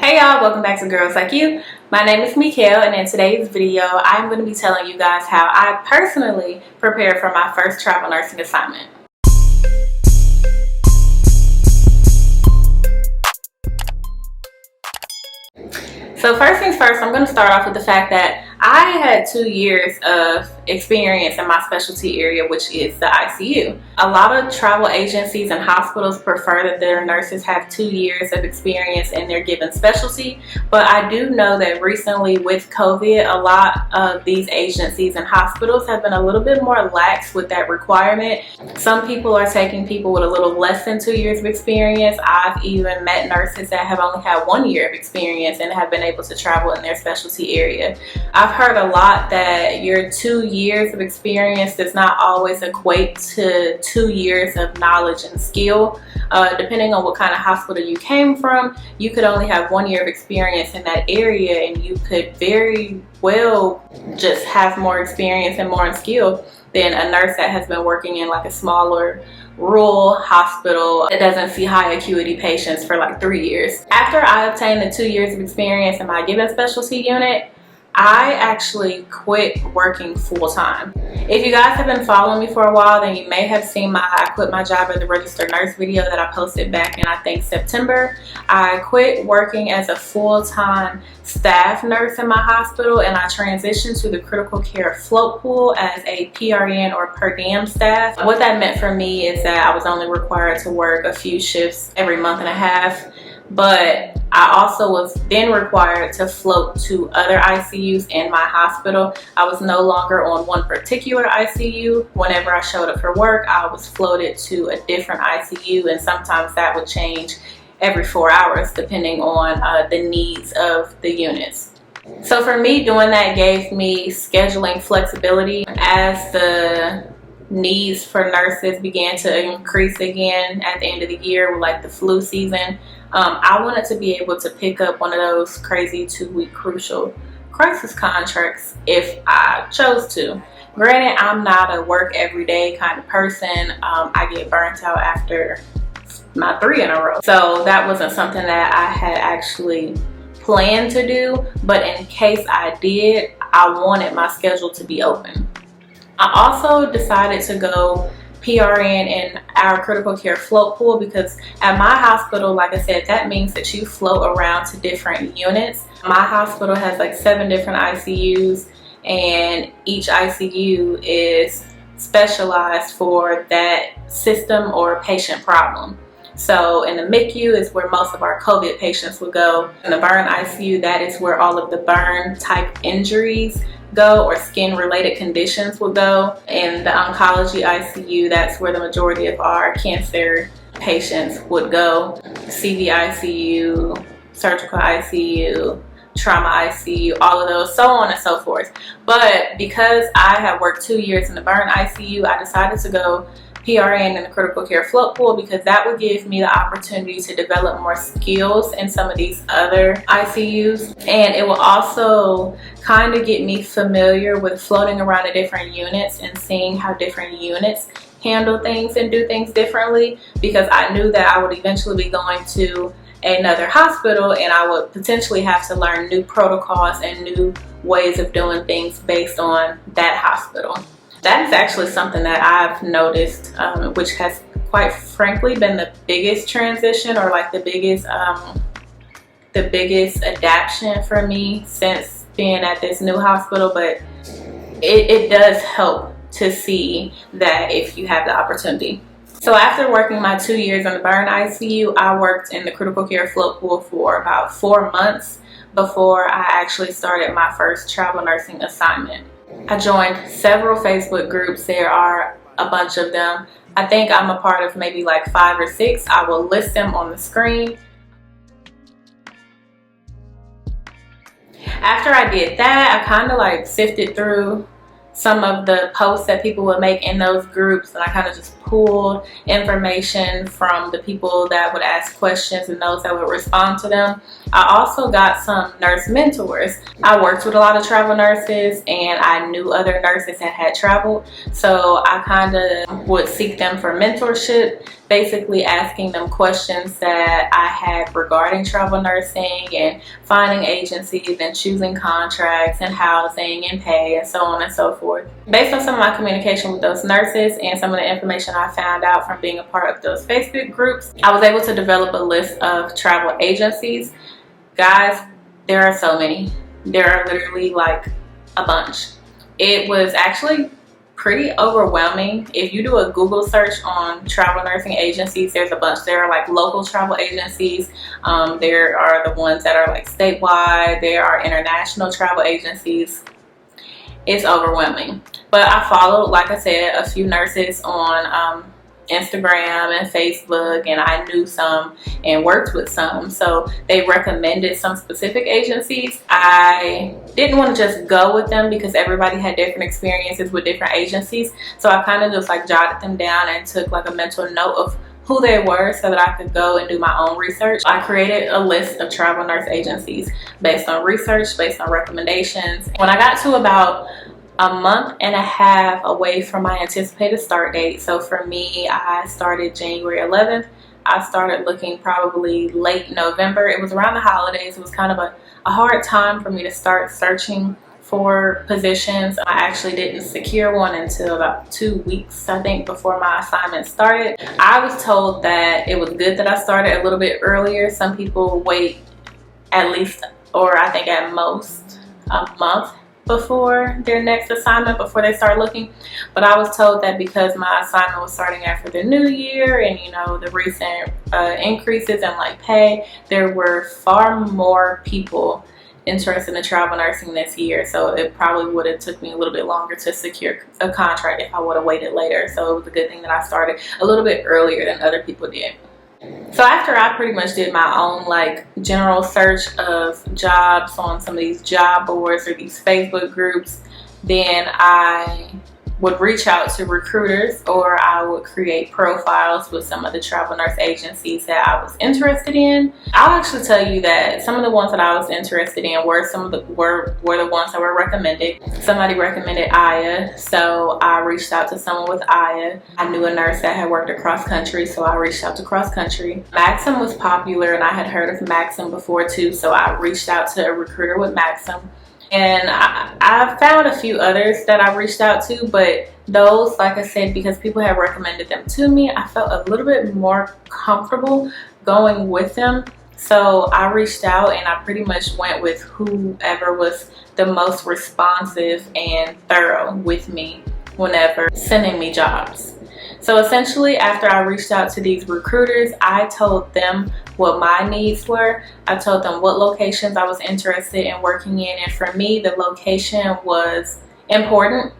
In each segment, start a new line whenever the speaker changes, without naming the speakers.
Hey y'all, welcome back to Girls Like You. My name is Mikael, and in today's video, I'm going to be telling you guys how I personally prepared for my first travel nursing assignment. So first things first, I'm going to start off with the fact that I had 2 years of experience in my specialty area, which is the ICU. A lot of travel agencies and hospitals prefer that their nurses have 2 years of experience in their given specialty, but I do know that recently with COVID, a lot of these agencies and hospitals have been a little bit more lax with that requirement. Some people are taking people with a little less than 2 years of experience. I've even met nurses that have only had 1 year of experience and have been able to travel in their specialty area. I've heard a lot that your 2 years of experience does not always equate to 2 years of knowledge and skill. Depending on what kind of hospital you came from, you could only have 1 year of experience in that area, and you could very well just have more experience and more skill than a nurse that has been working in like a smaller rural hospital that doesn't see high acuity patients for like 3 years. After I obtained the 2 years of experience in my given specialty unit, I actually quit working full-time. If you guys have been following me for a while, then you may have seen my I quit my job as a registered nurse video that I posted back in I think September. I quit working as a full-time staff nurse in my hospital, and I transitioned to the critical care float pool as a PRN or per diem staff. What that meant for me is that I was only required to work a few shifts every month and a half, but I also was then required to float to other ICUs in my hospital. I was no longer on one particular ICU. Whenever I showed up for work, I was floated to a different ICU, and sometimes that would change every 4 hours depending on the needs of the units. So for me, doing that gave me scheduling flexibility. As the needs for nurses began to increase again at the end of the year with like the flu season, I wanted to be able to pick up one of those crazy 2-week crucial crisis contracts if I chose to. Granted, I'm not a work every day kind of person. I get burnt out after my 3 in a row. So that wasn't something that I had actually planned to do, but in case I did, I wanted my schedule to be open. I also decided to go PRN in our critical care float pool because at my hospital, like I said, that means that you float around to different units. My hospital has like 7 different ICUs, and each ICU is specialized for that system or patient problem. So in the MICU is where most of our COVID patients would go. In the burn ICU, that is where all of the burn type injuries go, or skin related conditions will go. In the oncology ICU, that's where the majority of our cancer patients would go. CVICU, surgical ICU, trauma ICU, all of those, so on and so forth. But because I had worked 2 years in the burn ICU, I decided to go PRN in the critical care float pool because that would give me the opportunity to develop more skills in some of these other ICUs, and it will also kind of get me familiar with floating around to different units and seeing how different units handle things and do things differently, because I knew that I would eventually be going to another hospital and I would potentially have to learn new protocols and new ways of doing things based on that hospital. That is actually something that I've noticed, which has quite frankly been the biggest transition, or like the biggest adaptation for me since being at this new hospital. But it does help to see that if you have the opportunity. So after working my 2 years in the burn ICU, I worked in the critical care float pool for about 4 months before I actually started my first travel nursing assignment. I joined several Facebook groups. There are a bunch of them. I think I'm a part of maybe like 5 or 6. I will list them on the screen. After I did that, I kind of like sifted through some of the posts that people would make in those groups, and I kind of just pulled information from the people that would ask questions and those that would respond to them. I also got some nurse mentors. I worked with a lot of travel nurses, and I knew other nurses that had traveled, so I kind of would seek them for mentorship basically asking them questions that I had regarding travel nursing and finding agencies and choosing contracts and housing and pay and so on and so forth. Based on some of my communication with those nurses and some of the information I found out from being a part of those Facebook groups, I was able to develop a list of travel agencies. Guys, there are so many. There are literally like a bunch. It was actually pretty overwhelming. If you do a Google search on travel nursing agencies, there's a bunch. There are like local travel agencies. There are the ones that are like statewide. There are international travel agencies. It's overwhelming. But I followed, like I said, a few nurses on Instagram and Facebook, and I knew some and worked with some, so they recommended some specific agencies. I didn't want to just go with them because everybody had different experiences with different agencies, so I kind of just like jotted them down and took like a mental note of who they were so that I could go and do my own research. I created a list of travel nurse agencies based on research, based on recommendations. When I got to about a month and a half away from my anticipated start date, so for me, I started January 11th. I started looking probably late November. It was around the holidays. It was kind of a hard time for me to start searching for positions. I actually didn't secure one until about 2 weeks, I think, before my assignment started. I was told that it was good that I started a little bit earlier. Some people wait at least, or I think at most, a month before their next assignment, before they start looking. But I was told that because my assignment was starting after the new year and, you know, the recent increases in like pay, there were far more people interested in travel nursing this year, so it probably would have took me a little bit longer to secure a contract if I would have waited later. So it was a good thing that I started a little bit earlier than other people did. So after I pretty much did my own like general search of jobs on some of these job boards or these Facebook groups, then I would reach out to recruiters, or I would create profiles with some of the travel nurse agencies that I was interested in. I'll actually tell you that some of the ones that I was interested in were the ones that were recommended. Somebody recommended Aya, so I reached out to someone with Aya. I knew a nurse that had worked across country, so I reached out to cross country. Maxim was popular, and I had heard of Maxim before too, so I reached out to a recruiter with Maxim. And I found a few others that I reached out to, but those, like I said, because people had recommended them to me, I felt a little bit more comfortable going with them. So I reached out and I pretty much went with whoever was the most responsive and thorough with me whenever sending me jobs. So essentially, after I reached out to these recruiters, I told them what my needs were. I told them what locations I was interested in working in, and for me, the location was important.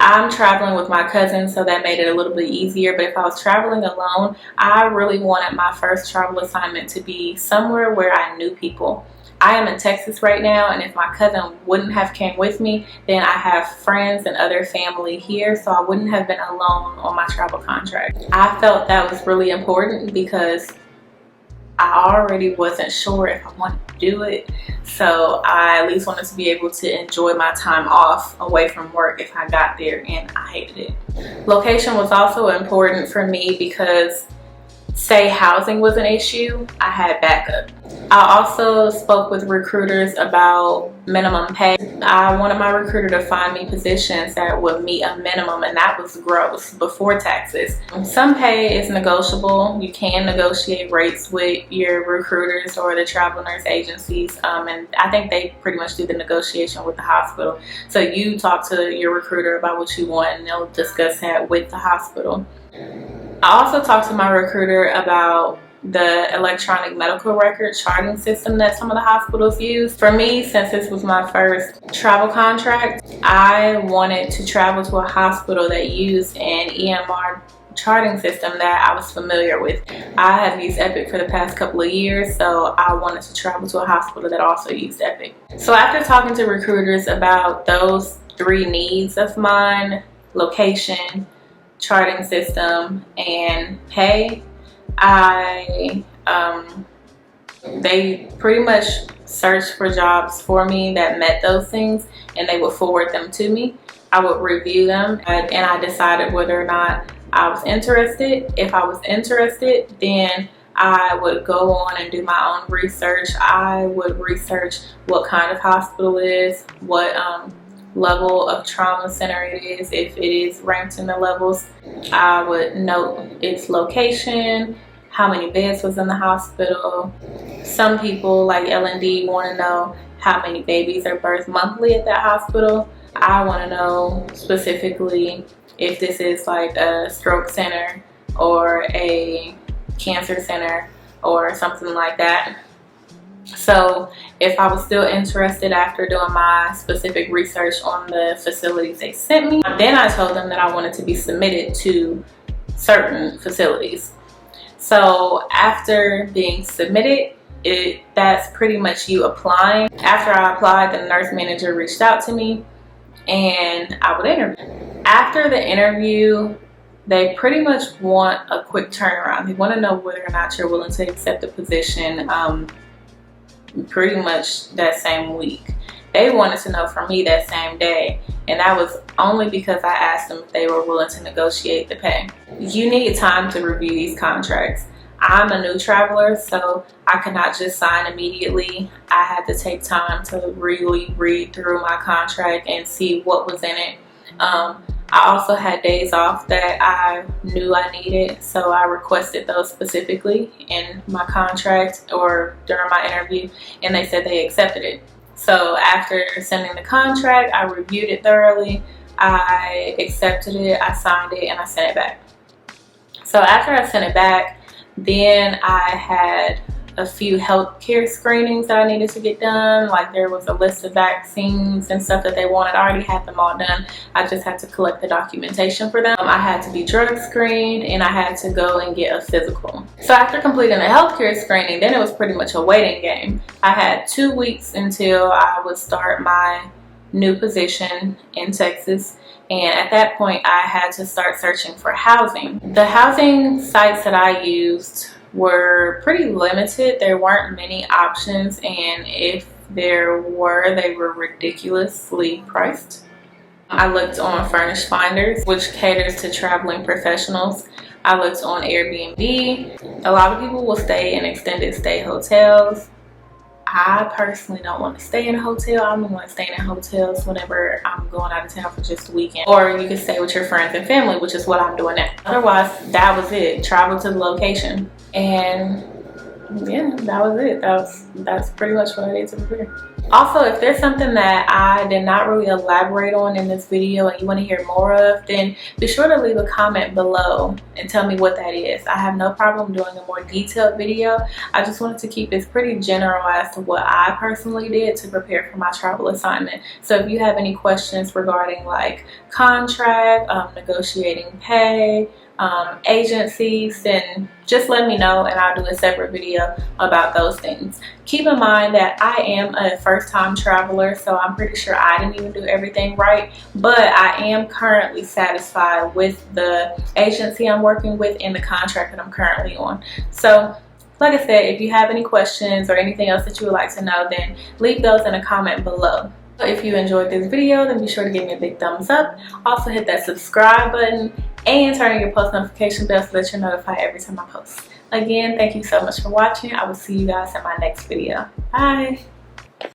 I'm traveling with my cousin, so that made it a little bit easier, but if I was traveling alone, I really wanted my first travel assignment to be somewhere where I knew people. I am in Texas right now, and if my cousin wouldn't have came with me, then I have friends and other family here, so I wouldn't have been alone on my travel contract. I felt that was really important because I already wasn't sure if I wanted to do it, so I at least wanted to be able to enjoy my time off away from work if I got there and I hated it. Location was also important for me because say housing was an issue, I had backup. I also spoke with recruiters about minimum pay. I wanted my recruiter to find me positions that would meet a minimum, and that was gross before taxes. Some pay is negotiable. You can negotiate rates with your recruiters or the travel nurse agencies, and I think they pretty much do the negotiation with the hospital. So you talk to your recruiter about what you want and they'll discuss that with the hospital. I also talked to my recruiter about the electronic medical record charting system that some of the hospitals use. For me, since this was my first travel contract, I wanted to travel to a hospital that used an EMR charting system that I was familiar with. I have used Epic for the past couple of years, so I wanted to travel to a hospital that also used Epic. So after talking to recruiters about those three needs of mine, location, charting system, and pay, they pretty much searched for jobs for me that met those things, and they would forward them to me. I would review them, and I decided whether or not I was interested. If I was interested, then I would go on and do my own research. I would research what kind of hospital it is, what level of trauma center it is, if it is ranked in the levels. I would note its location, how many beds was in the hospital. Some people like L&D want to know how many babies are birthed monthly at that hospital. I want to know specifically if this is like a stroke center or a cancer center or something like that. So if I was still interested after doing my specific research on the facilities they sent me, then I told them that I wanted to be submitted to certain facilities. So after being submitted, that's pretty much you applying. After I applied, the nurse manager reached out to me and I would interview. After the interview, they pretty much want a quick turnaround. They want to know whether or not you're willing to accept the position pretty much that same week. They wanted to know from me that same day, and that was only because I asked them if they were willing to negotiate the pay. You need time to review these contracts. I'm a new traveler, so I could not just sign immediately. I had to take time to really read through my contract and see what was in it. I also had days off that I knew I needed, so I requested those specifically in my contract or during my interview, and they said they accepted it. So after sending the contract, I reviewed it thoroughly, I accepted it, I signed it, and I sent it back. So after I sent it back, then I had a few healthcare screenings that I needed to get done. Like there was a list of vaccines and stuff that they wanted. I already had them all done. I just had to collect the documentation for them. I had to be drug screened and I had to go and get a physical. So after completing the healthcare screening, then it was pretty much a waiting game. I had 2 weeks until I would start my new position in Texas. And at that point, I had to start searching for housing. The housing sites that I used were pretty limited. There weren't many options, and if there were, they were ridiculously priced. I looked on Furnish Finders, which caters to traveling professionals. I looked on Airbnb. A lot of people will stay in extended stay hotels. I personally don't want to stay in a hotel. I'm the one staying in hotels whenever I'm going out of town for just a weekend. Or you can stay with your friends and family, which is what I'm doing now. Otherwise, that was it. Travel to the location. And yeah, that was it. That's pretty much what I did to prepare. Also, if there's something that I did not really elaborate on in this video and you want to hear more of, then be sure to leave a comment below and tell me what that is. I have no problem doing a more detailed video. I just wanted to keep this pretty general as to what I personally did to prepare for my travel assignment. So if you have any questions regarding like contract, negotiating pay, agencies, then just let me know and I'll do a separate video about those things. Keep in mind that I am a first-time traveler, so I'm pretty sure I didn't even do everything right, but I am currently satisfied with the agency I'm working with and the contract that I'm currently on. So like I said, if you have any questions or anything else that you would like to know, then leave those in a comment below. If you enjoyed this video, then be sure to give me a big thumbs up. Also hit that subscribe button and turn on your post notification bell so that you're notified every time I post. Again, thank you so much for watching. I will see you guys in my next video. Bye.